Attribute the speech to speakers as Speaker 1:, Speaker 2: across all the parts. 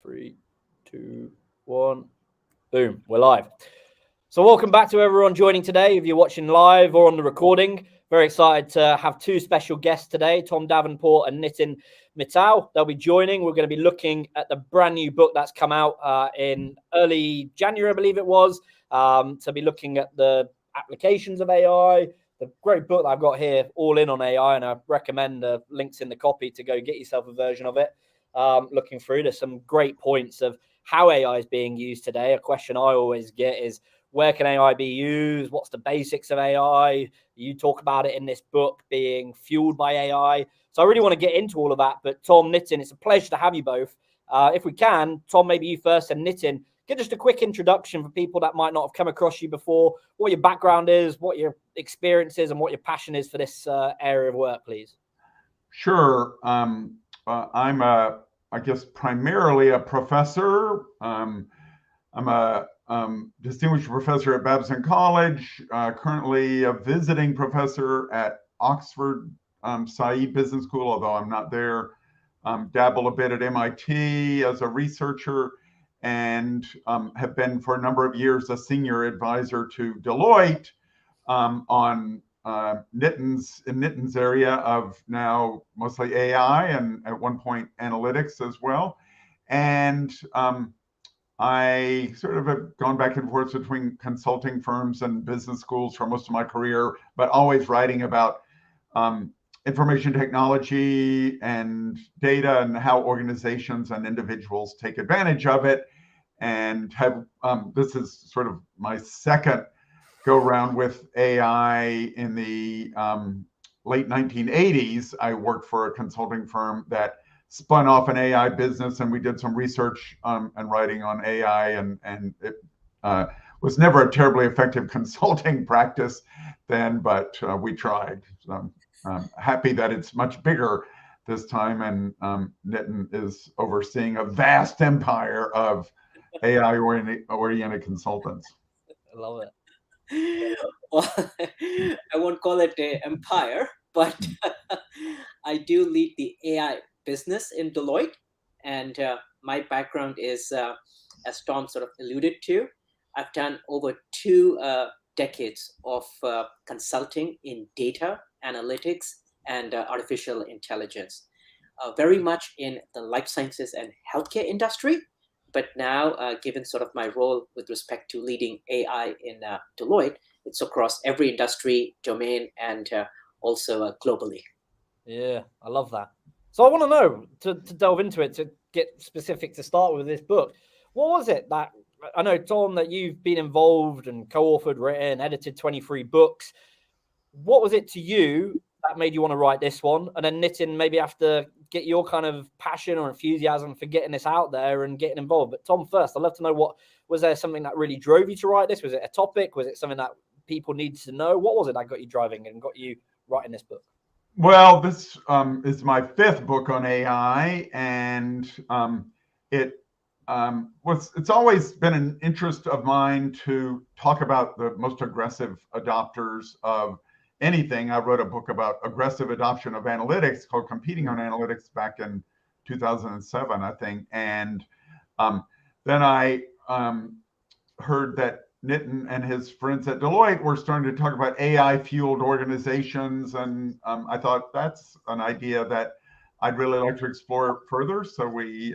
Speaker 1: 3, 2, 1. Boom, we're live. So welcome back to everyone joining today. If you're watching live or on the recording, very excited to have two special guests today, Tom Davenport and Nitin Mittal. They'll be joining. We're going to be looking at the brand new book that's come out in early January, I believe it was. To be looking at the applications of AI, the great book that I've got here, All In on AI, and I recommend the links in the copy to go get yourself a version of it. Looking through, there's some great points of how AI is being used today. A question I always get is, where can AI be used? What's the basics of AI? You talk about it in this book being fueled by AI. So I really want to get into all of that. But Tom, Nitin, it's a pleasure to have you both. If we can, Tom, maybe you first, and Nitin, get just a quick introduction for people that might not have come across you before, what your background is, what your experience is, and what your passion is for this area of work, please.
Speaker 2: Sure. I'm I guess primarily a professor. I'm a distinguished professor at Babson College, currently a visiting professor at Oxford Said Business School, although I'm not there. Dabble a bit at MIT as a researcher, and have been for a number of years a senior advisor to Deloitte on Nitin's area of now mostly AI and at one point analytics as well. And I sort of have gone back and forth between consulting firms and business schools for most of my career, but always writing about information technology and data and how organizations and individuals take advantage of it. And have this is sort of my second go around with AI. In the late 1980s, I worked for a consulting firm that spun off an AI business, and we did some research and writing on AI, and it was never a terribly effective consulting practice then, but we tried. So I'm happy that it's much bigger this time, and Nitin is overseeing a vast empire of AI-oriented consultants.
Speaker 1: I love it.
Speaker 3: Well, I won't call it an empire, but I do lead the AI business in Deloitte, and my background is, as Tom sort of alluded to, I've done over 2 decades of consulting in data analytics and artificial intelligence, very much in the life sciences and healthcare industry. But now, given sort of my role with respect to leading AI in Deloitte, it's across every industry, domain, and also globally.
Speaker 1: Yeah, I love that. So I want to know, to delve into it, to get specific to start with this book, what was it that, I know, Tom, that you've been involved and co-authored, written, edited 23 books. What was it to you that made you want to write this one? And then Nitin, maybe have to get your kind of passion or enthusiasm for getting this out there and getting involved. But Tom, first, I'd love to know, was there something that really drove you to write this? Was it a topic? Was it something that people needed to know? What was it that got you driving and got you writing this book?
Speaker 2: Well, this is my 5th book on AI, and it's always been an interest of mine to talk about the most aggressive adopters of anything. I wrote a book about aggressive adoption of analytics called Competing on Analytics back in 2007, I think. And then I heard that Nitin and his friends at Deloitte were starting to talk about AI-fueled organizations. And I thought that's an idea that I'd really like to explore further. So we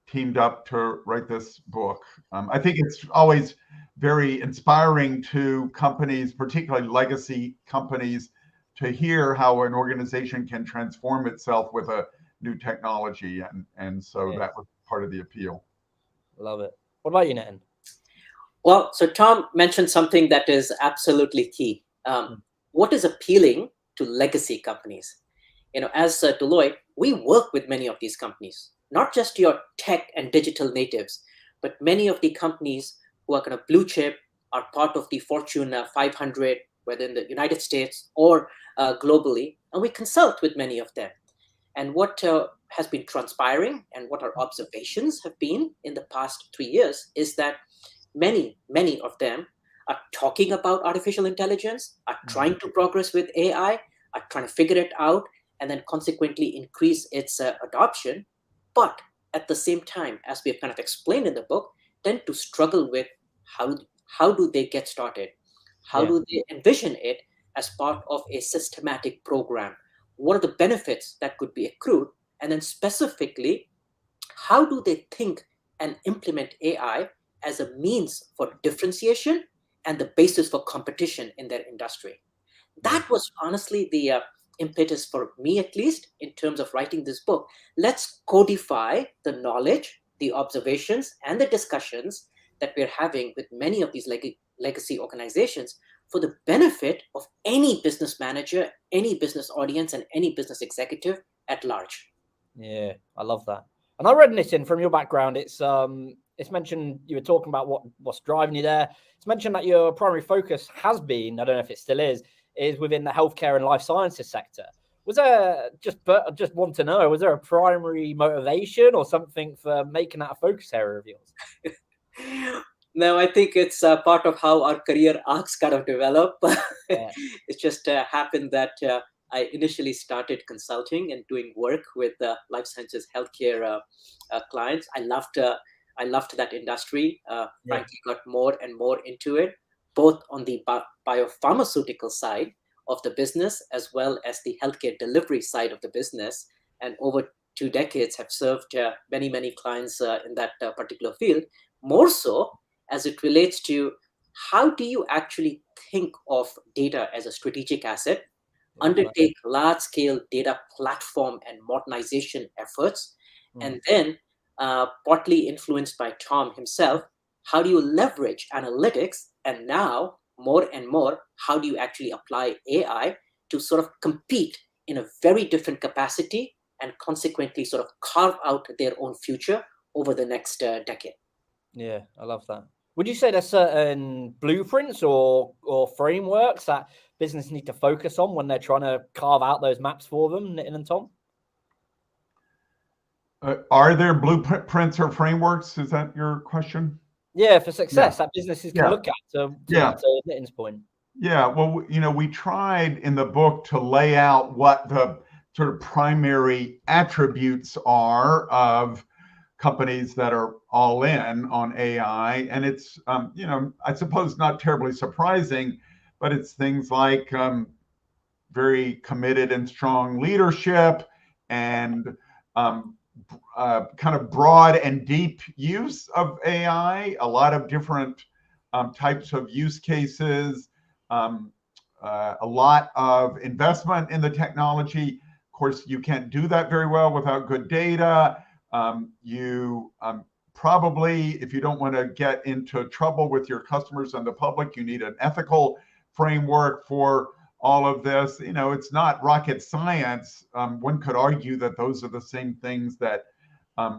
Speaker 2: teamed up to write this book. I think it's always very inspiring to companies, particularly legacy companies, to hear how an organization can transform itself with a new technology. And so that was part of the appeal.
Speaker 1: Love it. What about you, Nitin?
Speaker 3: Well, so Tom mentioned something that is absolutely key. What is appealing to legacy companies? As Deloitte, we work with many of these companies, not just your tech and digital natives, but many of the companies who are kind of blue chip, are part of the Fortune 500, whether in the United States or globally, and we consult with many of them. And what has been transpiring and what our observations have been in the past 3 years is that many of them are talking about artificial intelligence, are trying to progress with AI, are trying to figure it out, and then consequently increase its adoption. But at the same time, as we have kind of explained in the book, tend to struggle with how do they get started? How do they envision it as part of a systematic program? What are the benefits that could be accrued? And then specifically, how do they think and implement AI as a means for differentiation and the basis for competition in their industry? That was honestly the impetus for me, at least, in terms of writing this book. Let's codify the knowledge, the observations, and the discussions that we're having with many of these legacy organizations for the benefit of any business manager, any business audience, and any business executive at large.
Speaker 1: Yeah, I love that. And I read, Nitin, from your background, it's mentioned, you were talking about what's driving you there. It's mentioned that your primary focus has been, I don't know if it still is within the healthcare and life sciences sector. Was there, just want to know, was there a primary motivation or something for making that a focus area of yours?
Speaker 3: No, I think it's part of how our career arcs kind of develop.
Speaker 1: Yeah.
Speaker 3: It just happened that I initially started consulting and doing work with life sciences healthcare clients. I loved that industry. Frankly, got more and more into it, both on the biopharmaceutical side of the business as well as the healthcare delivery side of the business. And over 2 decades have served many, many clients in that particular field. More so as it relates to how do you actually think of data as a strategic asset, undertake large-scale data platform and modernization efforts, and then partly influenced by Tom himself, how do you leverage analytics, and now more and more, how do you actually apply AI to sort of compete in a very different capacity and consequently sort of carve out their own future over the next decade.
Speaker 1: Yeah, I love that. Would you say there's certain blueprints or frameworks that business need to focus on when they're trying to carve out those maps for them, Nitin and Tom?
Speaker 2: Are there blueprints or frameworks? Is that your question?
Speaker 1: Yeah, for success that businesses can look at to Nitin's point.
Speaker 2: Yeah, well, we tried in the book to lay out what the sort of primary attributes are of companies that are all in on AI. And it's, I suppose not terribly surprising, but it's things like very committed and strong leadership and kind of broad and deep use of AI, a lot of different types of use cases, a lot of investment in the technology. Of course, you can't do that very well without good data. You probably, if you don't want to get into trouble with your customers and the public, you need an ethical framework for all of this. It's not rocket science. One could argue that those are the same things that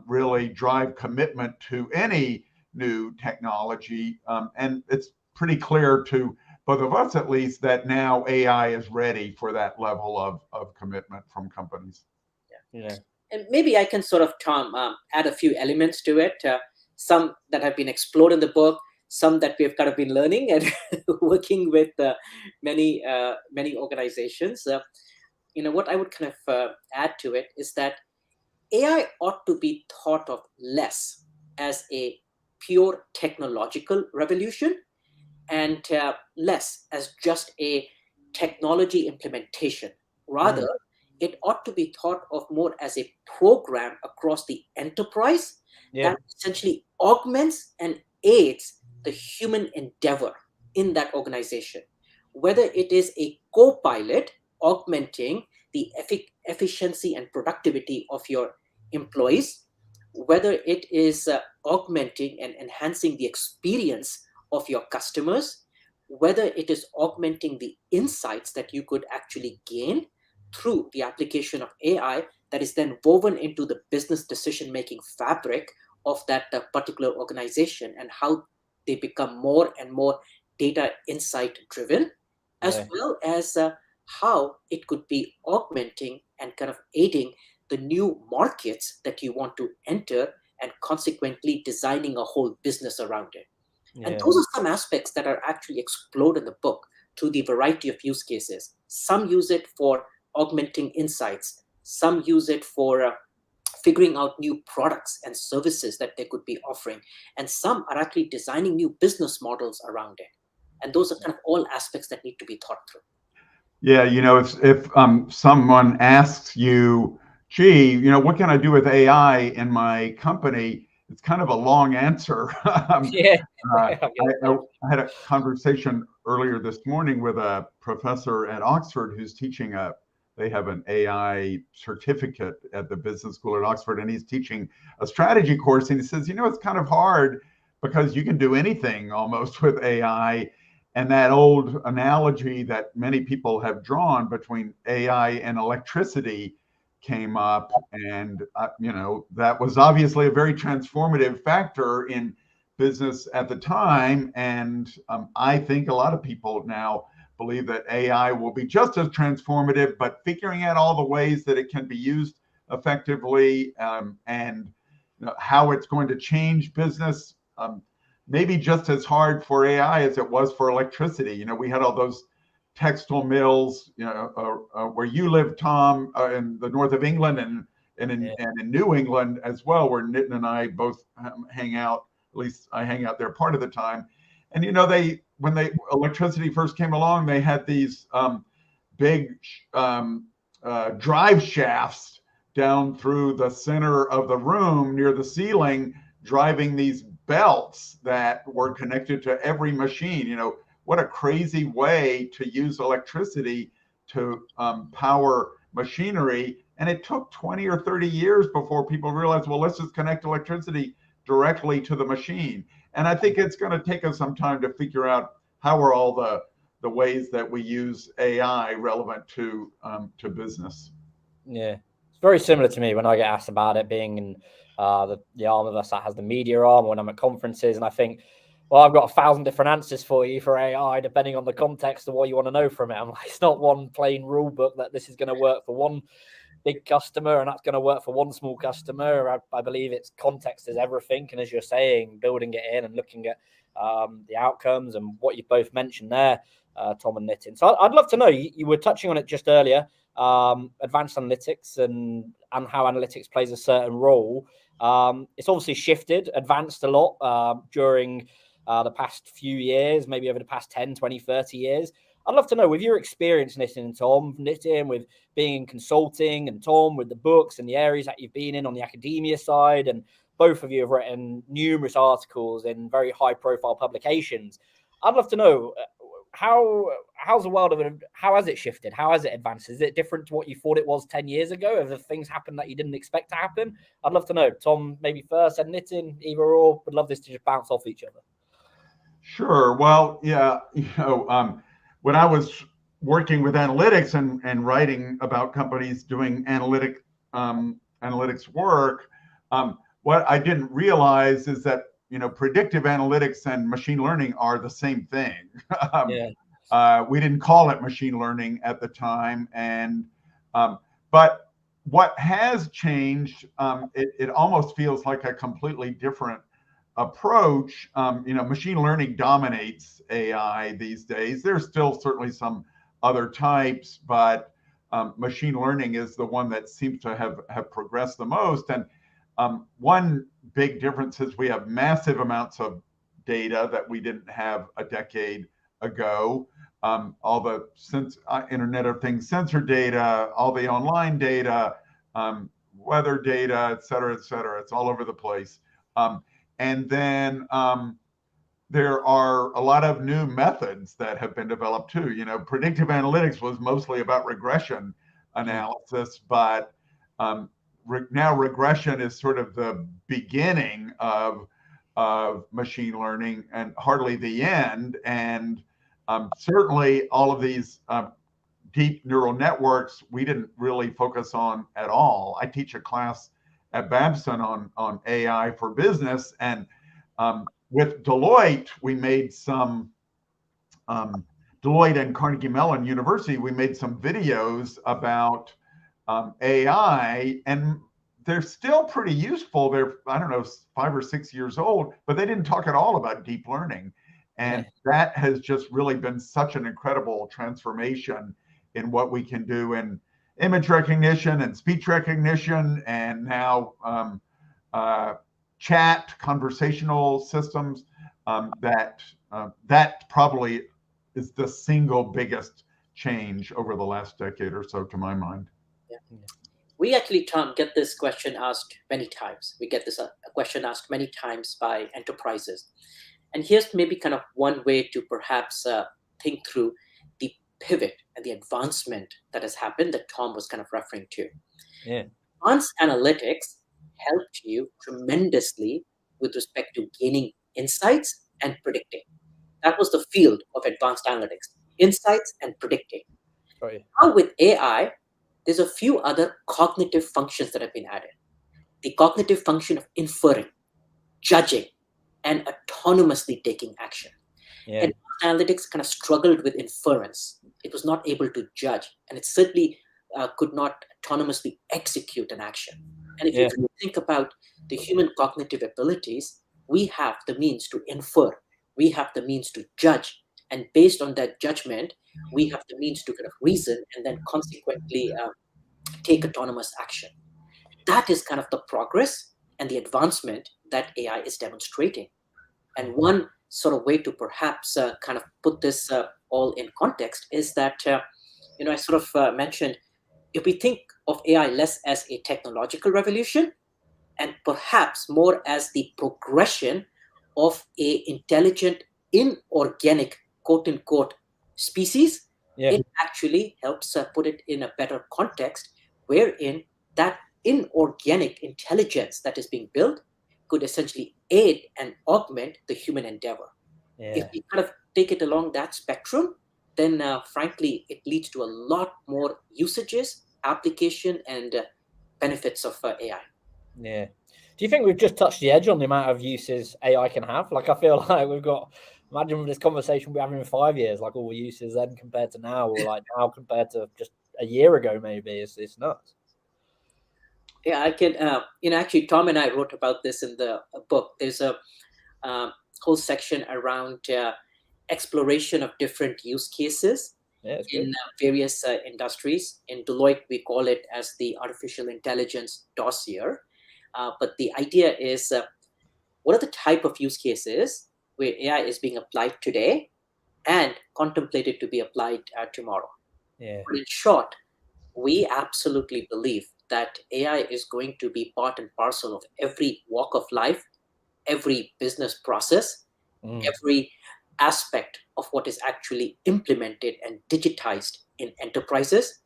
Speaker 2: really drive commitment to any new technology. And it's pretty clear to both of us, at least, that now AI is ready for that level of commitment from companies.
Speaker 1: Yeah.
Speaker 3: And maybe I can sort of, Tom, add a few elements to it. Some that have been explored in the book, some that we've kind of been learning and working with many organizations. What I would kind of add to it is that AI ought to be thought of less as a pure technological revolution and less as just a technology implementation. Rather, it ought to be thought of more as a program across the enterprise that essentially augments and aids the human endeavor in that organization. Whether it is a co-pilot augmenting the efficiency and productivity of your employees, whether it is augmenting and enhancing the experience of your customers, whether it is augmenting the insights that you could actually gain through the application of AI that is then woven into the business decision-making fabric of that particular organization, and how they become more and more data insight driven, as well as how it could be augmenting and kind of aiding the new markets that you want to enter and consequently designing a whole business around it. And those are some aspects that are actually explored in the book through the variety of use cases. Some use it for augmenting insights. Some use it for figuring out new products and services that they could be offering. And some are actually designing new business models around it. And those are kind of all aspects that need to be thought through.
Speaker 2: Yeah, if someone asks you, gee, what can I do with AI in my company? It's kind of a long answer.
Speaker 1: Yeah.
Speaker 2: I had a conversation earlier this morning with a professor at Oxford who's teaching they have an AI certificate at the business school at Oxford, and he's teaching a strategy course. And he says, it's kind of hard because you can do anything almost with AI. And that old analogy that many people have drawn between AI and electricity came up. And, that was obviously a very transformative factor in business at the time. And I think a lot of people now believe that AI will be just as transformative, but figuring out all the ways that it can be used effectively and how it's going to change business. Maybe just as hard for AI as it was for electricity. We had all those textile mills, where you live, Tom, in the north of England and in New England as well, where Nitin and I both hang out. At least I hang out there part of the time. And when electricity first came along, they had these big drive shafts down through the center of the room near the ceiling, driving these belts that were connected to every machine. What a crazy way to use electricity to power machinery. And it took 20 or 30 years before people realized, well, let's just connect electricity directly to the machine. And I think it's going to take us some time to figure out how are all the ways that we use AI relevant to business.
Speaker 1: Yeah, it's very similar to me when I get asked about it, being in the arm of us that has the media arm when I'm at conferences, and I think, well, I've got 1,000 different answers for you for AI, depending on the context of what you want to know from it. I'm like, it's not one plain rule book that this is going to work for one big customer and that's going to work for one small customer. I believe it's context is everything. And as you're saying, building it in and looking at the outcomes and what you both mentioned there, Tom and Nitin. So I'd love to know, you were touching on it just earlier, advanced analytics and how analytics plays a certain role. It's obviously shifted, advanced a lot during the past few years, maybe over the past 10, 20, 30 years. I'd love to know, with your experience, Nitin and Tom, Nitin with being in consulting and Tom with the books and the areas that you've been in on the academia side, and both of you have written numerous articles in very high-profile publications. I'd love to know, how's the world of it? How has it shifted? How has it advanced? Is it different to what you thought it was 10 years ago? Have things happened that you didn't expect to happen? I'd love to know. Tom, maybe first, and Nitin, either or. Would love this to just bounce off each other.
Speaker 2: Sure. Well, yeah, when I was working with analytics and writing about companies doing analytics work, what I didn't realize is that predictive analytics and machine learning are the same thing. We didn't call it machine learning at the time, but what has changed, it almost feels like a completely different approach. Machine learning dominates AI these days. There's still certainly some other types, but machine learning is the one that seems to have progressed the most. And one big difference is we have massive amounts of data that we didn't have a decade ago. All the Internet of Things sensor data, all the online data, weather data, et cetera, et cetera. It's all over the place. And then there are a lot of new methods that have been developed too. Predictive analytics was mostly about regression analysis, but now regression is sort of the beginning of machine learning and hardly the end. And certainly all of these deep neural networks, we didn't really focus on at all. I teach a class at Babson on AI for business, and with Deloitte, we made some Deloitte and Carnegie Mellon University. We made some videos about AI, and they're still pretty useful. They're 5 or 6 years old, but they didn't talk at all about deep learning, and that has just really been such an incredible transformation in what we can do in image recognition and speech recognition, and now chat, conversational systems. That probably is the single biggest change over the last decade or so, to my mind.
Speaker 3: Yeah. We actually, Tom, get this question asked many times. We get this a question asked many times by enterprises. And here's maybe kind of one way to perhaps think through the pivot and the advancement that has happened that Tom was kind of referring to.
Speaker 1: Yeah.
Speaker 3: Advanced analytics helped you tremendously with respect to gaining insights and predicting. That was the field of advanced analytics, insights and predicting.
Speaker 1: Right.
Speaker 3: Now with AI, there's a few other cognitive functions that have been added. The cognitive function of inferring, judging, and autonomously taking action.
Speaker 1: Yeah.
Speaker 3: And analytics kind of struggled with inference. It was not able to judge, and it certainly could not autonomously execute an action. And if you really think about the human cognitive abilities, we have the means to infer, we have the means to judge, and based on that judgment, we have the means to kind of reason and then consequently take autonomous action. That is kind of the progress and the advancement that AI is demonstrating. And one sort of way to perhaps kind of put this all in context is that, I sort of mentioned, if we think of AI less as a technological revolution and perhaps more as the progression of a intelligent, inorganic, quote unquote, species, it actually helps put it in a better context wherein that inorganic intelligence that is being built could essentially aid and augment the human endeavor. If we kind of take it along that spectrum, then frankly, it leads to a lot more usages, application, and benefits of AI.
Speaker 1: Yeah. Do you think we've just touched the edge on the amount of uses AI can have? Like, I feel like we've got, imagine this conversation we're having in 5 years, like all the uses then compared to now, or like now compared to just a year ago, maybe. It's nuts.
Speaker 3: Yeah, I can, actually, Tom and I wrote about this in the book. There's a whole section around exploration of different use cases in various industries. In Deloitte, we call it as the artificial intelligence dossier. But the idea is, what are the type of use cases where AI is being applied today and contemplated to be applied tomorrow?
Speaker 1: Yeah.
Speaker 3: But in short, we absolutely believe that AI is going to be part and parcel of every walk of life, every business process, every aspect of what is actually implemented and digitized in enterprises.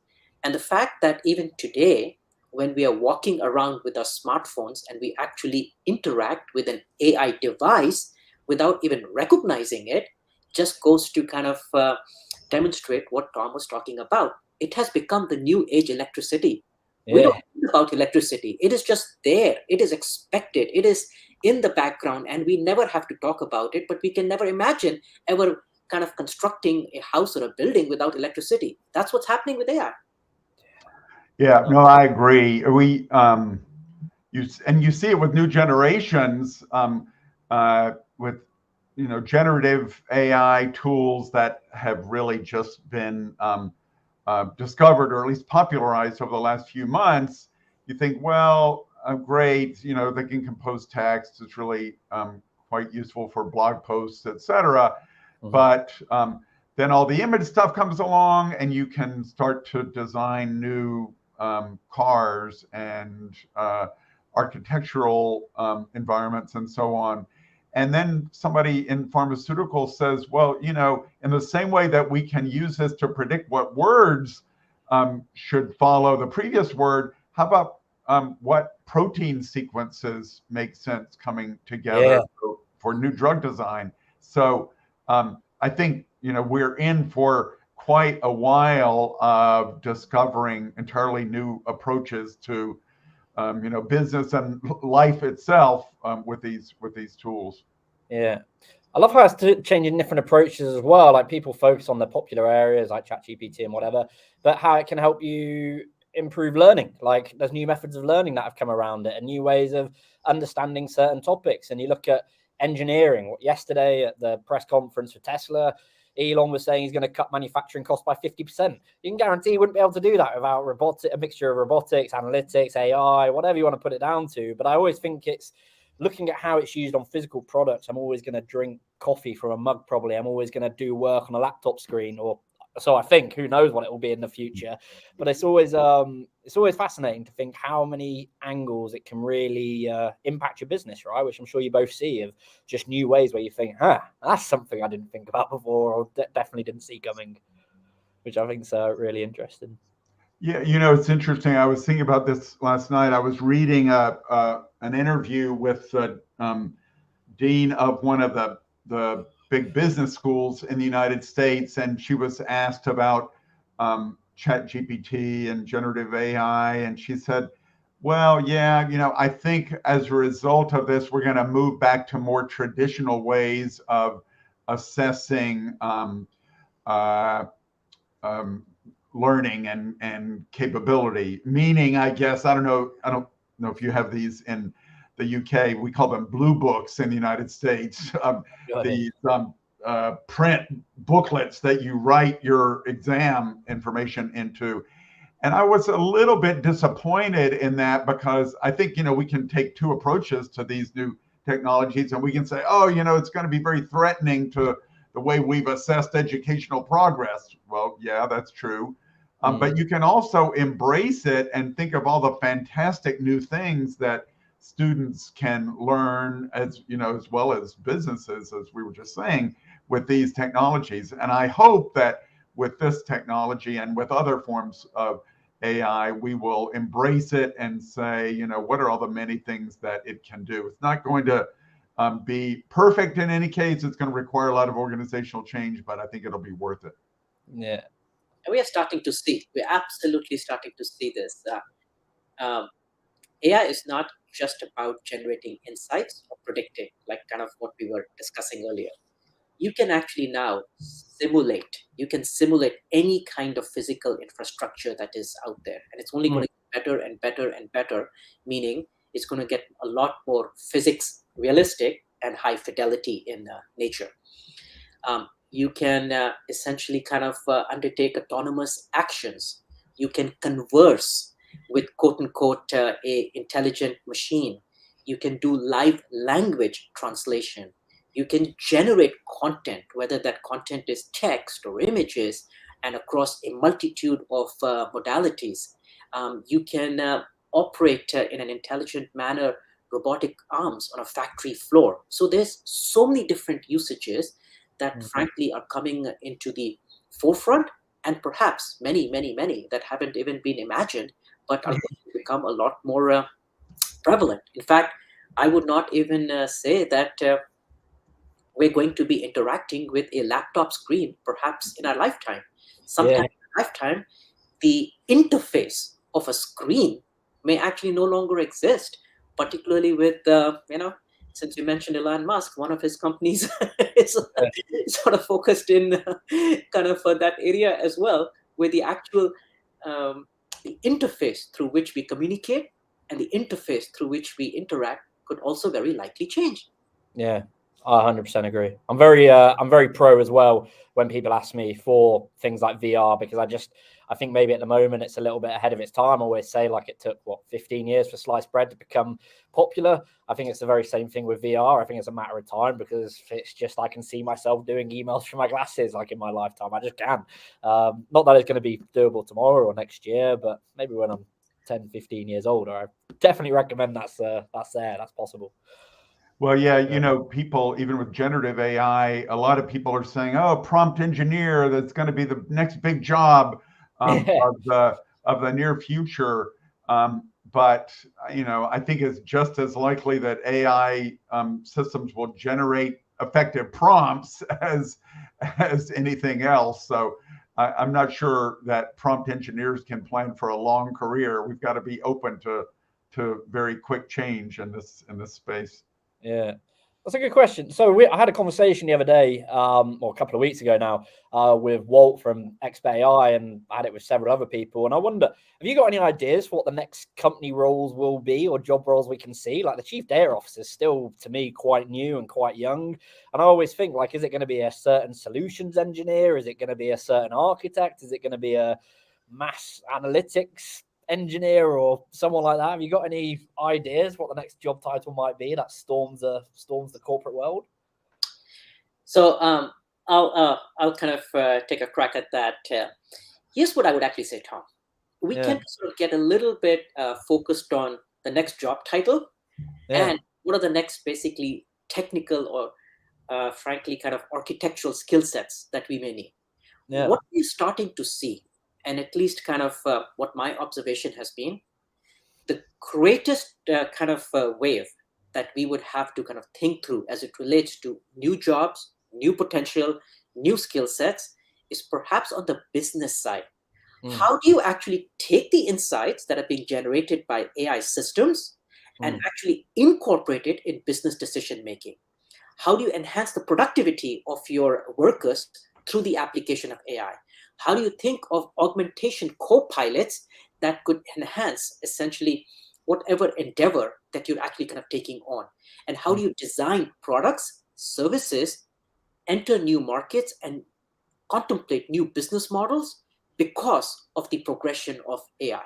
Speaker 3: And the fact that even today, when we are walking around with our smartphones and we actually interact with an AI device without even recognizing it, just goes to kind of demonstrate what Tom was talking about. It has become the new age electricity. We don't think about electricity. It is just there. It is expected. It is in the background, and we never have to talk about it, but we can never imagine ever kind of constructing a house or a building without electricity. That's what's happening with AI.
Speaker 2: Yeah, no, I agree. You see it with new generations, with generative AI tools that have really just been discovered, or at least popularized over the last few months. You think, well, great, they can compose text. It's really quite useful for blog posts, etc. But then all the image stuff comes along, and you can start to design new cars and architectural environments and so on. And then somebody in pharmaceuticals says, well, in the same way that we can use this to predict what words should follow the previous word, how about what protein sequences make sense coming together for new drug design? So I think, we're in for quite a while of discovering entirely new approaches to business and life itself with these tools.
Speaker 1: Yeah, I love how it's changing different approaches as well. Like, people focus on the popular areas like ChatGPT and whatever, but how it can help you improve learning. Like, there's new methods of learning that have come around it, and new ways of understanding certain topics. And you look at engineering. Yesterday at the press conference for Tesla, Elon was saying he's going to cut manufacturing costs by 50%. You can guarantee he wouldn't be able to do that without a mixture of robotics, analytics, AI, whatever you want to put it down to. But I always think it's looking at how it's used on physical products. I'm always going to drink coffee from a mug, probably. I'm always going to do work on a laptop screen, or so I think. Who knows what it will be in the future? But it's always fascinating to think how many angles it can really impact your business, right? Which I'm sure you both see of just new ways where you think, that's something I didn't think about before, or definitely didn't see coming, which I think is really interesting.
Speaker 2: Yeah, it's interesting. I was thinking about this last night. I was reading an interview with the dean of one of the big business schools in the United States, and she was asked about ChatGPT and generative AI, and she said, well, yeah, I think as a result of this, we're going to move back to more traditional ways of assessing learning and capability. Meaning, I guess, I don't know if you have these in the UK. We call them blue books in the United States. These print booklets that you write your exam information into. And I was a little bit disappointed in that, because I think, we can take two approaches to these new technologies, and we can say, it's going to be very threatening to the way we've assessed educational progress. Well, yeah, that's true. But you can also embrace it and think of all the fantastic new things that students can learn, as well as businesses, as we were just saying, with these technologies. And I hope that with this technology and with other forms of AI, we will embrace it and say, what are all the many things that it can do? It's not going to be perfect in any case. It's going to require a lot of organizational change, but I think it'll be worth it.
Speaker 1: Yeah.
Speaker 3: And we're absolutely starting to see this. AI is not just about generating insights or predicting, like kind of what we were discussing earlier. You can actually now simulate any kind of physical infrastructure that is out there. And it's only going to get better and better and better, meaning it's going to get a lot more physics realistic and high fidelity in nature. You can essentially kind of undertake autonomous actions. You can converse with quote unquote a intelligent machine. You can do live language translation. You can generate content, whether that content is text or images, and across a multitude of modalities. You can operate in an intelligent manner robotic arms on a factory floor. So there's so many different usages that frankly are coming into the forefront, and perhaps many that haven't even been imagined, but are going to become a lot more prevalent. In fact, I would not even say that we're going to be interacting with a laptop screen perhaps in our lifetime. Sometime in our lifetime, the interface of a screen may actually no longer exist, particularly with, since you mentioned Elon Musk, one of his companies is sort of focused in kind of that area as well, where the actual the interface through which we communicate and the interface through which we interact could also very likely change.
Speaker 1: Yeah, I 100% agree. I'm very pro as well when people ask me for things like VR, because I think maybe at the moment it's a little bit ahead of its time. I always say, like, it took 15 years for sliced bread to become popular. I think it's the very same thing with VR. I think it's a matter of time, because it's just, I can see myself doing emails from my glasses like in my lifetime. I just can. Not that it's going to be doable tomorrow or next year, but maybe when I'm 10, 15 years older. I definitely recommend that's possible.
Speaker 2: Well, yeah, people, even with generative AI, a lot of people are saying, prompt engineer, that's going to be the next big job of the near future. But, I think it's just as likely that AI systems will generate effective prompts as anything else. So I'm not sure that prompt engineers can plan for a long career. We've got to be open to very quick change in this space.
Speaker 1: Yeah. That's a good question. So I had a conversation the other day, or a couple of weeks ago now, with Walt from Expert AI, and I had it with several other people. And I wonder, have you got any ideas for what the next company roles will be or job roles we can see? Like the chief data officer is still, to me, quite new and quite young. And I always think, like, is it going to be a certain solutions engineer? Is it going to be a certain architect? Is it going to be a mass analytics engineer or someone like that? Have you got any ideas what the next job title might be that storms the corporate world?
Speaker 3: So I'll kind of take a crack at that. Here's what I would actually say, Tom. We can sort of get a little bit focused on the next job title and what are the next basically technical or frankly kind of architectural skill sets that we may need. What we're starting to see, and at least kind of what my observation has been, the greatest kind of wave that we would have to kind of think through as it relates to new jobs, new potential, new skill sets is perhaps on the business side. How do you actually take the insights that are being generated by AI systems and actually incorporate it in business decision making? How do you enhance the productivity of your workers through the application of AI? How do you think of augmentation co-pilots that could enhance essentially whatever endeavor that you're actually kind of taking on? And how do you design products, services, enter new markets, and contemplate new business models because of the progression of AI?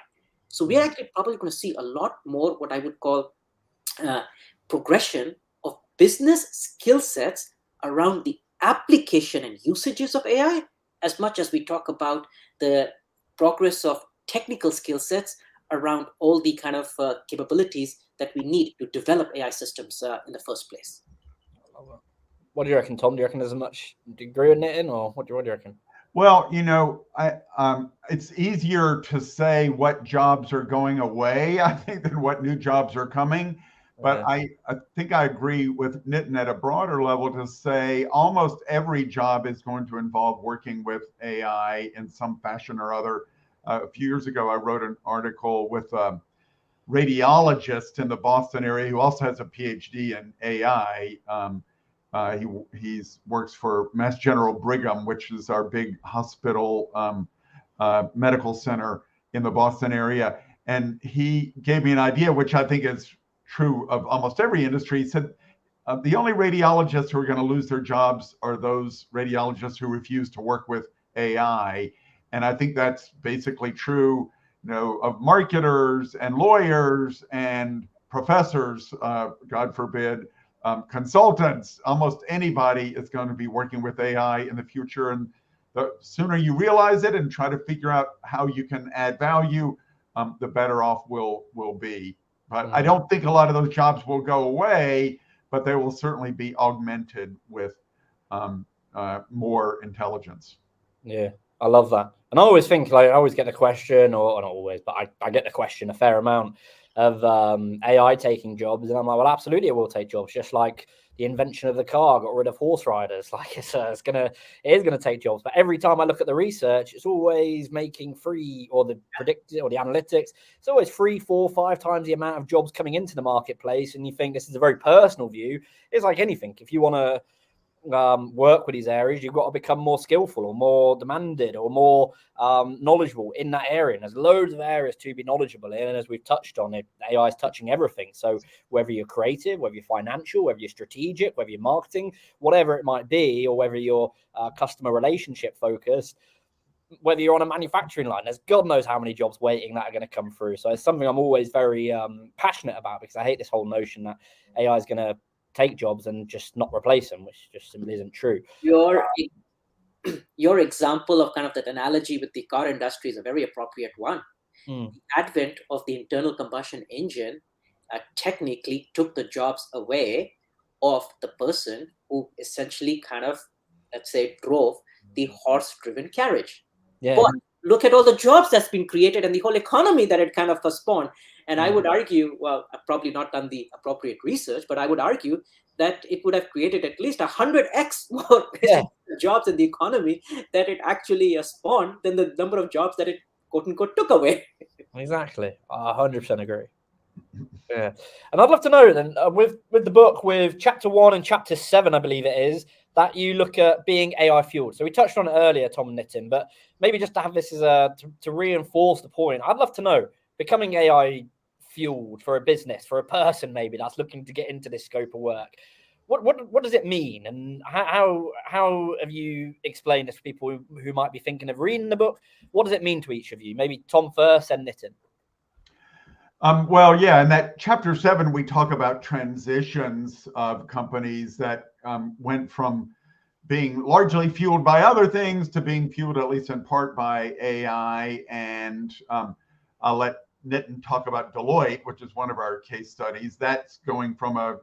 Speaker 3: So we're actually probably going to see a lot more what I would call progression of business skill sets around the application and usages of AI, as much as we talk about the progress of technical skill sets around all the kind of capabilities that we need to develop AI systems in the first place.
Speaker 1: What do you reckon, Tom? Do you reckon there's much degree in Nitin, or what do you reckon?
Speaker 2: Well, it's easier to say what jobs are going away, I think, than what new jobs are coming. But I think I agree with Nitin at a broader level to say almost every job is going to involve working with AI in some fashion or other. A few years ago, I wrote an article with a radiologist in the Boston area who also has a PhD in AI. He works for Mass General Brigham, which is our big hospital medical center in the Boston area. And he gave me an idea, which I think is true of almost every industry. He said, the only radiologists who are going to lose their jobs are those radiologists who refuse to work with AI. And I think that's basically true, of marketers and lawyers and professors, God forbid, consultants. Almost anybody is going to be working with AI in the future. And the sooner you realize it and try to figure out how you can add value, the better off we'll be. But I don't think a lot of those jobs will go away, but they will certainly be augmented with more intelligence.
Speaker 1: Yeah, I love that. And I always think, like, I always get the question, or not always, but I get the question a fair amount of AI taking jobs. And I'm like, well, absolutely, it will take jobs. Just like the invention of the car got rid of horse riders. Like it is gonna take jobs. But every time I look at the research, it's always making free, or the predicted, or the analytics. It's always 3, 4, 5 times the amount of jobs coming into the marketplace. And you think this is a very personal view. It's like anything. If you want to work with these areas, you've got to become more skillful or more demanded or more knowledgeable in that area. And there's loads of areas to be knowledgeable in. And as we've touched on, AI is touching everything. So whether you're creative, whether you're financial, whether you're strategic, whether you're marketing, whatever it might be, or whether you're customer relationship focused, whether you're on a manufacturing line, there's God knows how many jobs waiting that are going to come through. So it's something I'm always very passionate about, because I hate this whole notion that AI is going to take jobs and just not replace them, which just simply isn't true.
Speaker 3: Your example of kind of that analogy with the car industry is a very appropriate one. The advent of the internal combustion engine technically took the jobs away of the person who essentially kind of, let's say, drove the horse-driven carriage.
Speaker 1: Yeah.
Speaker 3: But look at all the jobs that's been created and the whole economy that it kind of spawned. And I would argue, well, I've probably not done the appropriate research, but I would argue that it would have created at least 100x more jobs in the economy that it actually spawned than the number of jobs that it, quote unquote, took away.
Speaker 1: Exactly. I 100% agree. Yeah, and I'd love to know then with the book, with chapter 1 and chapter 7, I believe it is, that you look at being AI fueled. So we touched on it earlier, Tom and Nitin, but maybe just to have this as to reinforce the point. I'd love to know, becoming AI fueled for a business, for a person maybe that's looking to get into this scope of work. What does it mean, and how have you explained this to people who might be thinking of reading the book? What does it mean to each of you? Maybe Tom first and Nitin.
Speaker 2: Well, yeah, in that chapter 7, we talk about transitions of companies that went from being largely fueled by other things to being fueled, at least in part, by AI. And I'll let Nitin talk about Deloitte, which is one of our case studies. That's going from a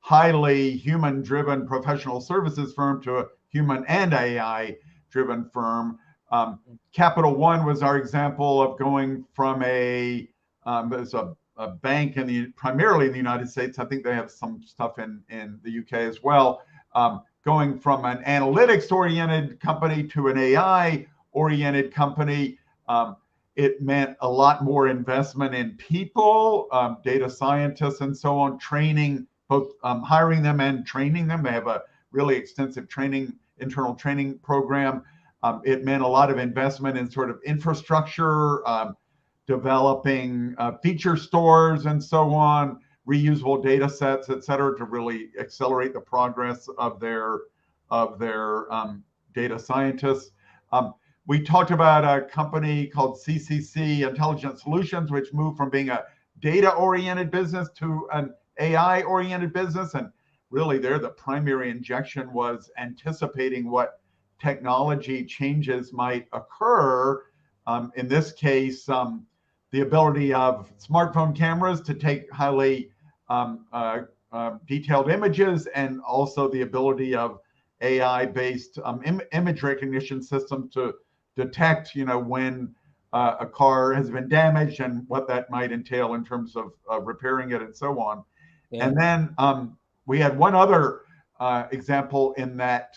Speaker 2: highly human-driven professional services firm to a human and AI-driven firm. Capital One was our example of going from there's a bank primarily in the United States. I think they have some stuff in the UK as well. Going from an analytics-oriented company to an AI-oriented company. It meant a lot more investment in people, data scientists and so on, training, both hiring them and training them. They have a really extensive internal training program. It meant a lot of investment in sort of infrastructure, developing feature stores and so on, reusable data sets, et cetera, to really accelerate the progress of their data scientists. We talked about a company called CCC Intelligent Solutions, which moved from being a data-oriented business to an AI-oriented business. And really there, the primary injection was anticipating what technology changes might occur. In this case, the ability of smartphone cameras to take highly detailed images, and also the ability of AI-based image recognition systems to detect, when a car has been damaged and what that might entail in terms of repairing it and so on. Yeah. And then we had one other example in that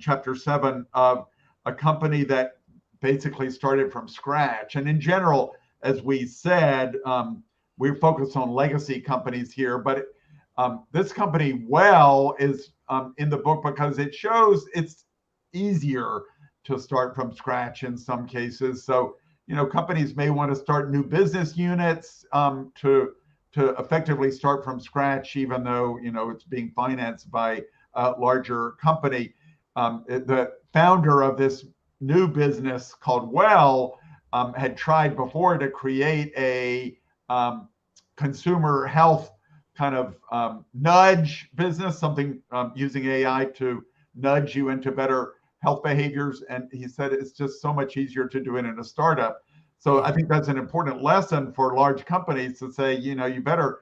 Speaker 2: chapter 7 of a company that basically started from scratch. And in general, as we said, we're focused on legacy companies here, but this company, Well, is in the book because it shows it's easier to start from scratch in some cases. So, companies may want to start new business units to effectively start from scratch, even though, it's being financed by a larger company. The founder of this new business called Well had tried before to create a consumer health kind of nudge business, something using AI to nudge you into better health behaviors. And he said it's just so much easier to do it in a startup. So I think that's an important lesson for large companies to say, you better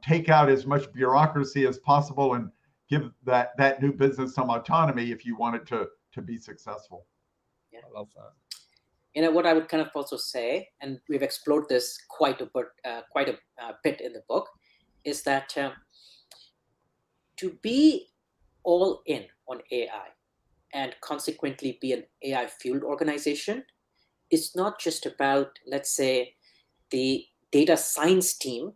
Speaker 2: take out as much bureaucracy as possible and give that new business some autonomy if you want it to be successful.
Speaker 3: Yeah. I love that. What I would kind of also say, and we've explored this quite a bit in the book, is that to be all in on AI and consequently be an AI-fueled organization, it's not just about, let's say, the data science team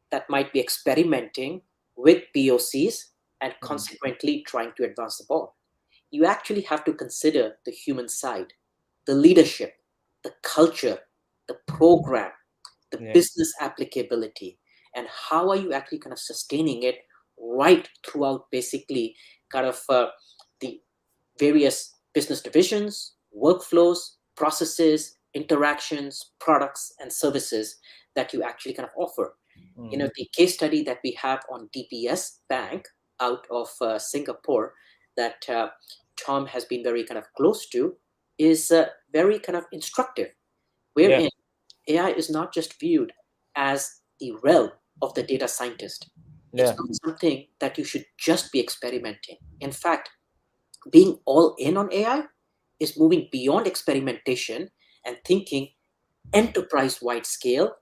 Speaker 3: that might be experimenting with POCs and consequently trying to advance the ball. You actually have to consider the human side, the leadership, the culture, the program, the business applicability, and how are you actually kind of sustaining it right throughout basically kind of the various business divisions, workflows, processes, interactions, products, and services that you actually kind of offer. The case study that we have on DBS Bank out of Singapore that Tom has been very kind of close to is very kind of instructive, wherein AI is not just viewed as the realm of the data scientist. It's not something that you should just be experimenting. In fact, being all in on AI is moving beyond experimentation and thinking enterprise-wide scale,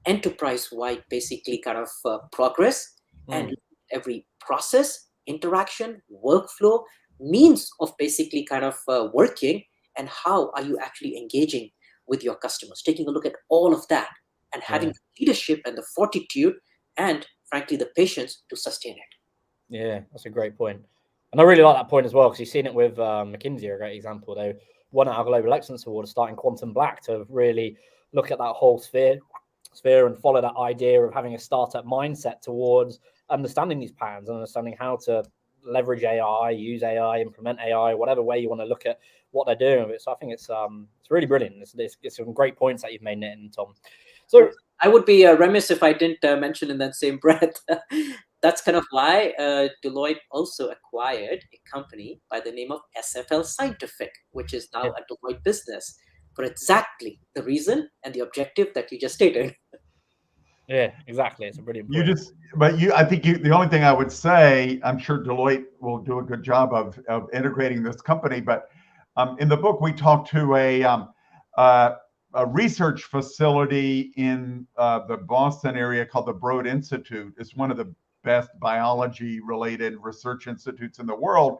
Speaker 3: enterprise-wide basically kind of progress, and every process, interaction, workflow, means of basically kind of working, and how are you actually engaging with your customers, taking a look at all of that and having the leadership and the fortitude and, frankly, the patience to sustain it.
Speaker 1: Yeah, that's a great point. And I really like that point as well, because you've seen it with McKinsey, a great example. They won our Global Excellence Award starting Quantum Black to really look at that whole sphere and follow that idea of having a startup mindset towards understanding these patterns and understanding how to leverage AI, use AI, implement AI, whatever way you want to look at what they're doing with it. So I think it's really brilliant. It's some great points that you've made, Nitin and Tom. So
Speaker 3: I would be remiss if I didn't mention in that same breath. That's kind of why Deloitte also acquired a company by the name of SFL Scientific, which is now a Deloitte business, for exactly the reason and the objective that you just stated.
Speaker 1: Yeah, exactly. It's a brilliant point.
Speaker 2: I think the only thing I would say, I'm sure Deloitte will do a good job of integrating this company, but in the book, we talked to a research facility in the Boston area called the Broad Institute. It's one of the best biology-related research institutes in the world,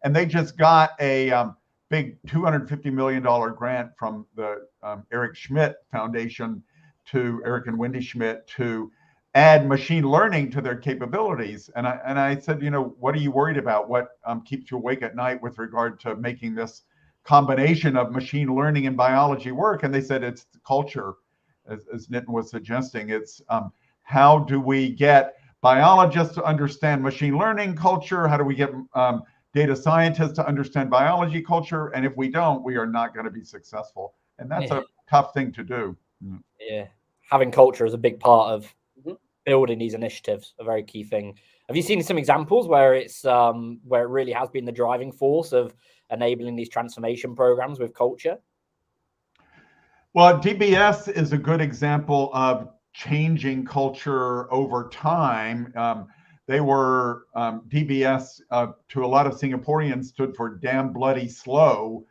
Speaker 2: and they just got a big $250 million grant from the Eric Schmidt Foundation to Eric and Wendy Schmidt to add machine learning to their capabilities. And I said, what are you worried about? What keeps you awake at night with regard to making this combination of machine learning and biology work? And they said it's the culture, as Nitin was suggesting. It's how do we get biologists to understand machine learning culture? How do we get data scientists to understand biology culture? And if we don't, we are not going to be successful. And that's a tough thing to do.
Speaker 1: Yeah, having culture is a big part of building these initiatives, a very key thing. Have you seen some examples where it's where it really has been the driving force of enabling these transformation programs with culture?
Speaker 2: Well, DBS is a good example of changing culture over time. They were DBS to a lot of Singaporeans stood for damn bloody slow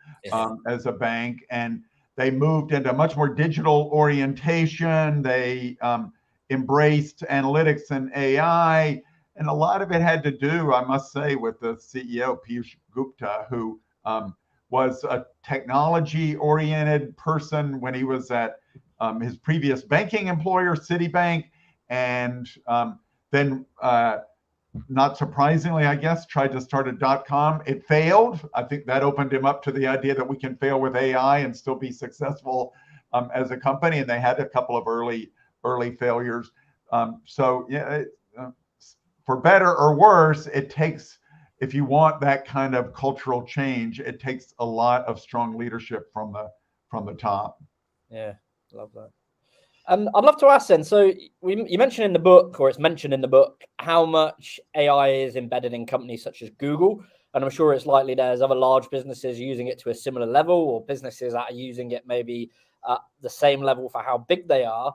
Speaker 2: as a bank, and they moved into much more digital orientation. They embraced analytics and AI, and a lot of it had to do, I must say, with the CEO Piyush Gupta, who was a technology-oriented person when he was at his previous banking employer, Citibank, and then, not surprisingly, I guess, tried to start a .com. It failed. I think that opened him up to the idea that we can fail with AI and still be successful as a company. And they had a couple of early failures. So yeah, for better or worse, it takes, if you want that kind of cultural change, it takes a lot of strong leadership from the top.
Speaker 1: Yeah, love that. And I'd love to ask then, so you mentioned in the book, or it's mentioned in the book, how much AI is embedded in companies such as Google. And I'm sure it's likely there's other large businesses using it to a similar level, or businesses that are using it maybe at the same level for how big they are.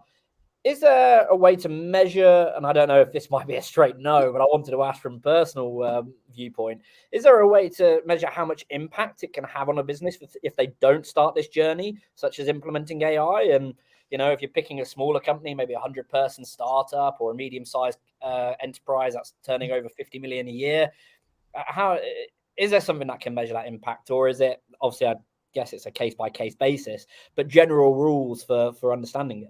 Speaker 1: Is there a way to measure, and I don't know if this might be a straight no, but I wanted to ask from a personal viewpoint, is there a way to measure how much impact it can have on a business if they don't start this journey, such as implementing AI? And if you're picking a smaller company, maybe a 100-person startup or a medium-sized enterprise that's turning over 50 million a year, how is there something that can measure that impact, or is it, obviously, I guess it's a case-by-case basis, but general rules for understanding it?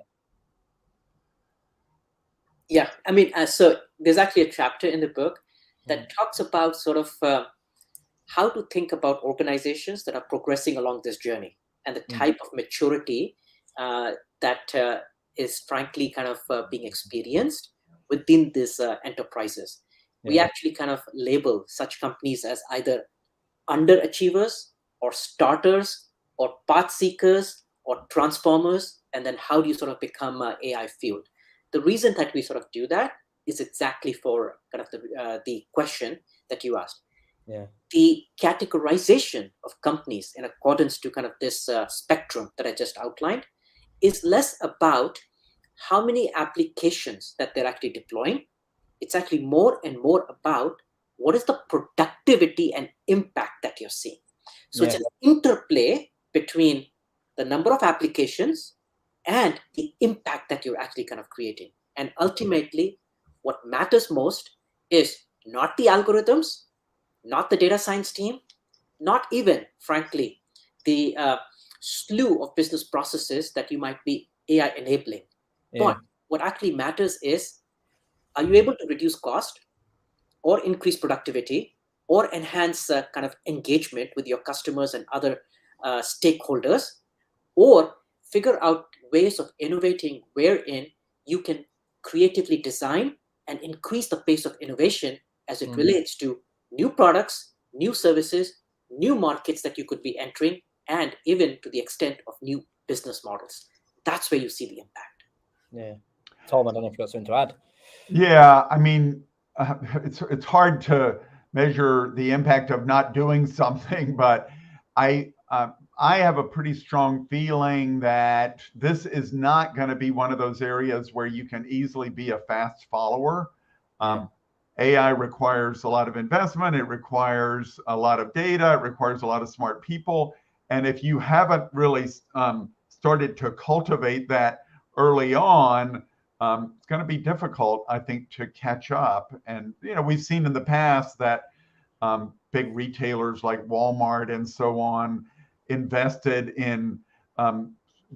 Speaker 3: Yeah, I mean, so there's actually a chapter in the book that talks about sort of how to think about organizations that are progressing along this journey and the type of maturity that is frankly kind of being experienced within these enterprises. We actually kind of label such companies as either underachievers or starters or path seekers or transformers, and then how do you sort of become AI fueled? The reason that we sort of do that is exactly for kind of the question that you asked.
Speaker 1: Yeah.
Speaker 3: The categorization of companies in accordance to kind of this spectrum that I just outlined is less about how many applications that they're actually deploying. It's actually more and more about what is the productivity and impact that you're seeing. So it's an interplay between the number of applications and the impact that you're actually kind of creating. And ultimately, what matters most is not the algorithms, not the data science team, not even, frankly, the slew of business processes that you might be AI enabling. But what actually matters is, are you able to reduce cost or increase productivity or enhance kind of engagement with your customers and other stakeholders, or figure out ways of innovating wherein you can creatively design and increase the pace of innovation as it relates to new products, new services, new markets that you could be entering, and even to the extent of new business models. That's where you see the impact.
Speaker 1: Yeah. Tom, I don't know if you've got something to add.
Speaker 2: Yeah, I mean, it's hard to measure the impact of not doing something, but I have a pretty strong feeling that this is not going to be one of those areas where you can easily be a fast follower. AI requires a lot of investment. It requires a lot of data. It requires a lot of smart people. And if you haven't really started to cultivate that early on, it's going to be difficult, I think, to catch up. And, we've seen in the past that big retailers like Walmart and so on invested in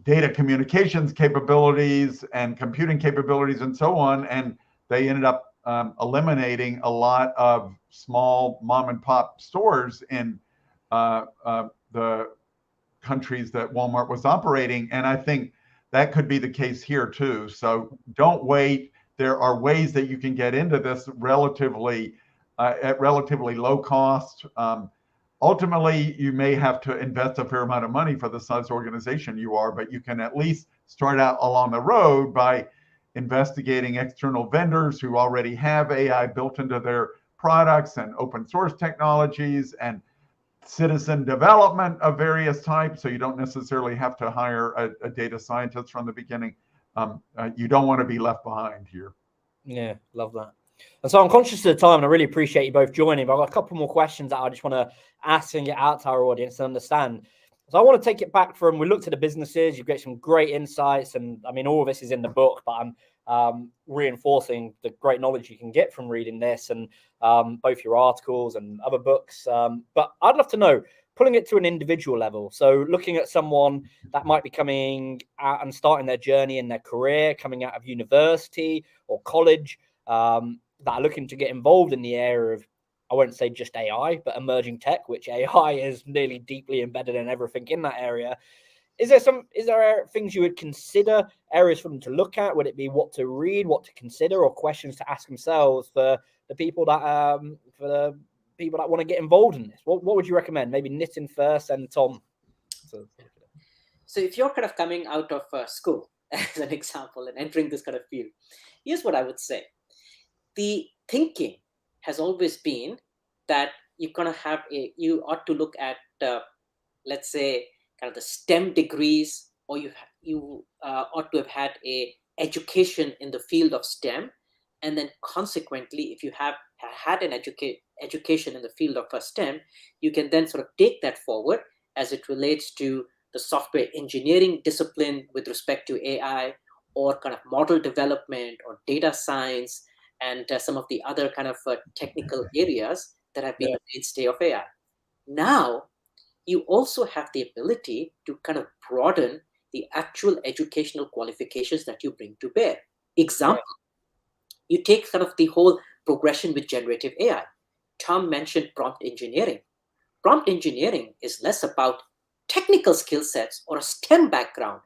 Speaker 2: data communications capabilities and computing capabilities and so on. And they ended up eliminating a lot of small mom and pop stores in the countries that Walmart was operating. And I think that could be the case here too. So don't wait. There are ways that you can get into this relatively at relatively low cost. Ultimately, you may have to invest a fair amount of money for the size organization you are, but you can at least start out along the road by investigating external vendors who already have AI built into their products and open source technologies and citizen development of various types. So you don't necessarily have to hire a data scientist from the beginning. You don't want to be left behind here.
Speaker 1: Yeah, love that. And so I'm conscious of the time, and I really appreciate you both joining, but I've got a couple more questions that I just want to ask and get out to our audience and understand. So I want to take it back from, we looked at the businesses, you've got some great insights, and I mean, all of this is in the book, but I'm reinforcing the great knowledge you can get from reading this and both your articles and other books. But I'd love to know, pulling it to an individual level. So looking at someone that might be coming out and starting their journey in their career, coming out of university or college, that are looking to get involved in the area of, I won't say just AI, but emerging tech, which AI is nearly deeply embedded in everything in that area. Is there things you would consider, areas for them to look at? Would it be what to read, what to consider, or questions to ask themselves for the people that want to get involved in this? What would you recommend? Maybe Nitin first and Tom.
Speaker 3: So if you're kind of coming out of school, as an example, and entering this kind of field, here's what I would say. The thinking has always been that you ought to look at, let's say, kind of the STEM degrees, or you ought to have had a education in the field of STEM, and then consequently, if you have had an education in the field of STEM, you can then sort of take that forward as it relates to the software engineering discipline with respect to AI, or kind of model development or data science, and some of the other kind of technical areas that have been the mainstay of AI. Now, you also have the ability to kind of broaden the actual educational qualifications that you bring to bear. Example, you take kind of the whole progression with generative AI. Tom mentioned prompt engineering. Prompt engineering is less about technical skill sets or a STEM background.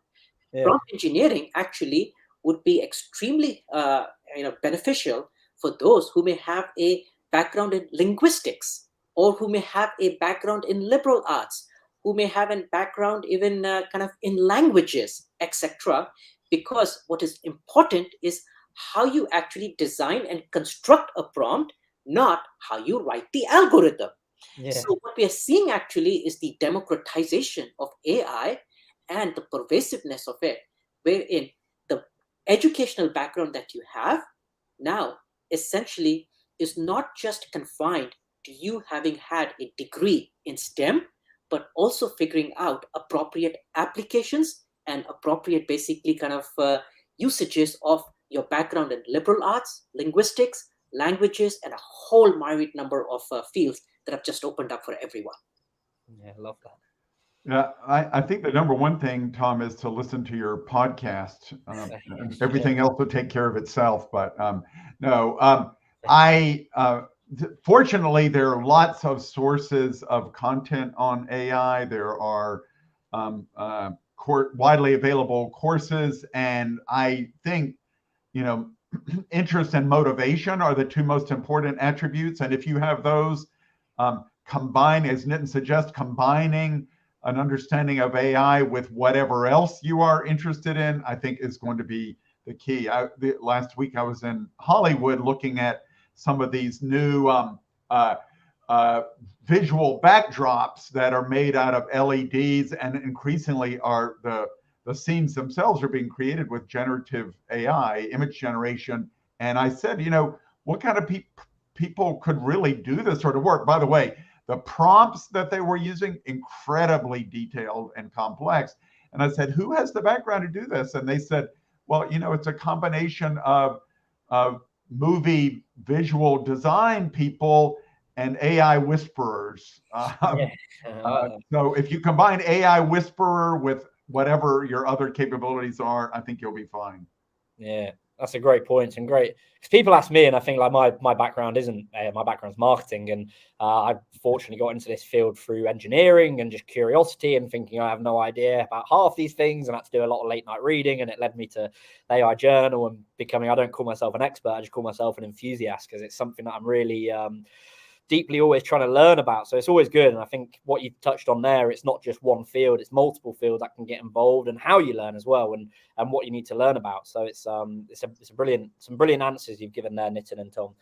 Speaker 3: Prompt engineering actually would be extremely beneficial for those who may have a background in linguistics, or who may have a background in liberal arts, who may have a background even kind of in languages, etc. Because what is important is how you actually design and construct a prompt, not how you write the algorithm. So what we are seeing actually is the democratization of AI and the pervasiveness of it, wherein the educational background that you have now essentially is not just confined to you having had a degree in STEM, but also figuring out appropriate applications and appropriate basically kind of usages of your background in liberal arts, linguistics, languages, and a whole myriad number of fields that have just opened up for everyone.
Speaker 1: Yeah, I love that.
Speaker 2: Yeah, I think the number one thing, Tom, is to listen to your podcast. Everything else will take care of itself. But fortunately, there are lots of sources of content on AI. There are widely available courses, and I think, interest and motivation are the two most important attributes. And if you have those, combine, as Nitin suggests, combining an understanding of AI with whatever else you are interested in, I think is going to be the key. Last week I was in Hollywood looking at some of these new visual backdrops that are made out of LEDs, and increasingly are the scenes themselves are being created with generative AI, image generation. And I said, what kind of people could really do this sort of work? By the way, the prompts that they were using, incredibly detailed and complex. And I said, who has the background to do this? And they said, well, it's a combination of movie visual design people and AI whisperers. So if you combine AI whisperer with whatever your other capabilities are, I think you'll be fine.
Speaker 1: Yeah, that's a great point, and great, because people ask me, and I think like my background isn't my background's marketing, and I've fortunately got into this field through engineering and just curiosity and thinking I have no idea about half these things, and I had to do a lot of late night reading, and it led me to the AI Journal and becoming, I don't call myself an expert, I just call myself an enthusiast, because it's something that I'm really deeply always trying to learn about. So it's always good. And I think what you've touched on there, it's not just one field, it's multiple fields that can get involved, and how you learn as well, and what you need to learn about. So it's some brilliant answers you've given there, Nitin and Tom.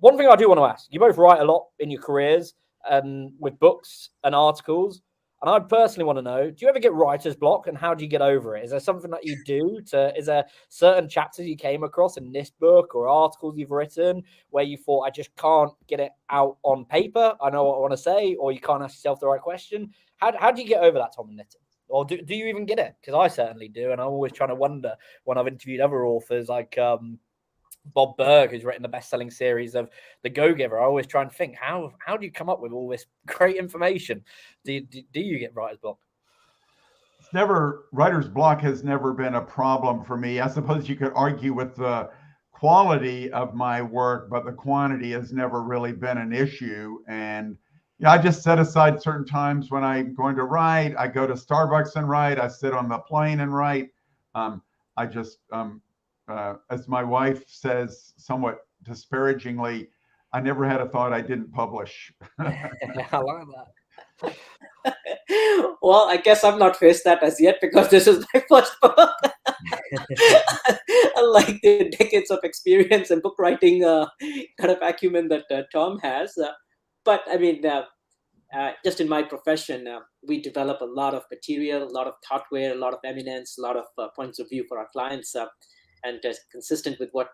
Speaker 1: One thing I do want to ask, you both write a lot in your careers and with books and articles. And I personally want to know, do you ever get writer's block, and how do you get over it? Is there something that you do is there certain chapters you came across in this book or articles you've written where you thought, I just can't get it out on paper, I know what I want to say, or you can't ask yourself the right question? How do you get over that, Tom and Nitin? Or do you even get it? Because I certainly do. And I'm always trying to wonder when I've interviewed other authors like Bob Berg, who's written the best-selling series of The Go-Giver. I always try and think, how do you come up with all this great information? Do you get writer's block?
Speaker 2: Writer's block has never been a problem for me. I suppose you could argue with the quality of my work, but the quantity has never really been an issue. And I just set aside certain times when I'm going to write. I go to Starbucks and write. I sit on the plane and write. I just as my wife says somewhat disparagingly, I never had a thought I didn't publish.
Speaker 1: I like that.
Speaker 3: Well, I guess I've not faced that as yet, because this is my first book. Unlike the decades of experience and book writing kind of acumen that Tom has. But I mean, just in my profession, we develop a lot of material, a lot of thoughtware, a lot of eminence, a lot of points of view for our clients. And consistent with what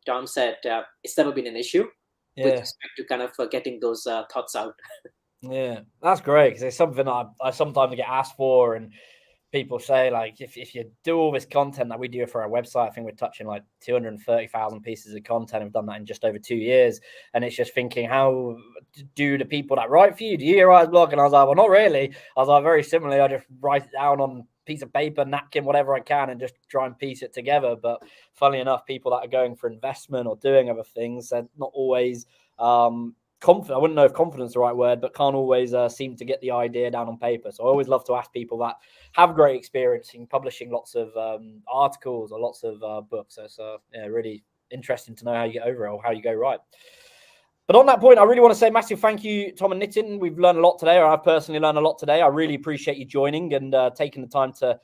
Speaker 3: Tom said, it's never been an issue with respect to kind of getting those thoughts out.
Speaker 1: Yeah, that's great, because it's something I sometimes get asked for, and people say, like, if you do all this content that we do for our website, I think we're touching like 230,000 pieces of content. We've done that in just over 2 years. And it's just thinking, how do the people that write for you, do you get writer's block? And I was like, well, not really. I was like, very similarly, I just write it down on piece of paper, napkin, whatever I can, and just try and piece it together. But funnily enough, people that are going for investment or doing other things, they're not always confident. I wouldn't know if confidence is the right word, but can't always seem to get the idea down on paper. So I always love to ask people that have great experience in publishing lots of articles or lots of books. So it's really interesting to know how you get over it, or how you go right. But on that point, I really want to say massive thank you, Tom and Nitin. We've learned a lot today, or I've personally learned a lot today. I really appreciate you joining and taking the time to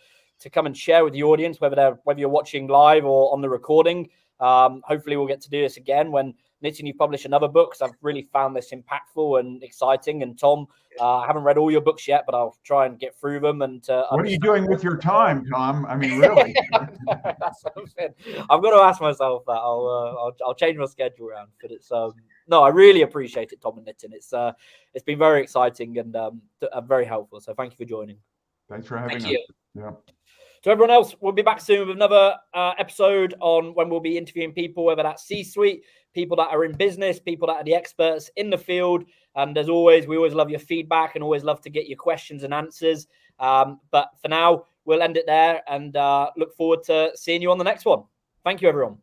Speaker 1: come and share with the audience, whether you're watching live or on the recording. Hopefully we'll get to do this again when, Nitin, you publish another book, because I've really found this impactful and exciting. And Tom, I haven't read all your books yet, but I'll try and get through them. And
Speaker 2: what are you doing with your time, Tom? I mean, really?
Speaker 1: That's what I'm saying. I've got to ask myself that. I'll change my schedule around. But it's no, I really appreciate it, Tom and Nitin. It's been very exciting and very helpful. So thank you for joining.
Speaker 2: Thanks for having us.
Speaker 3: You.
Speaker 2: Yeah.
Speaker 1: To everyone else, we'll be back soon with another episode on when we'll be interviewing people, whether that's C-suite, people that are in business, people that are the experts in the field. And as always, we always love your feedback and always love to get your questions and answers. But for now, we'll end it there and look forward to seeing you on the next one. Thank you, everyone.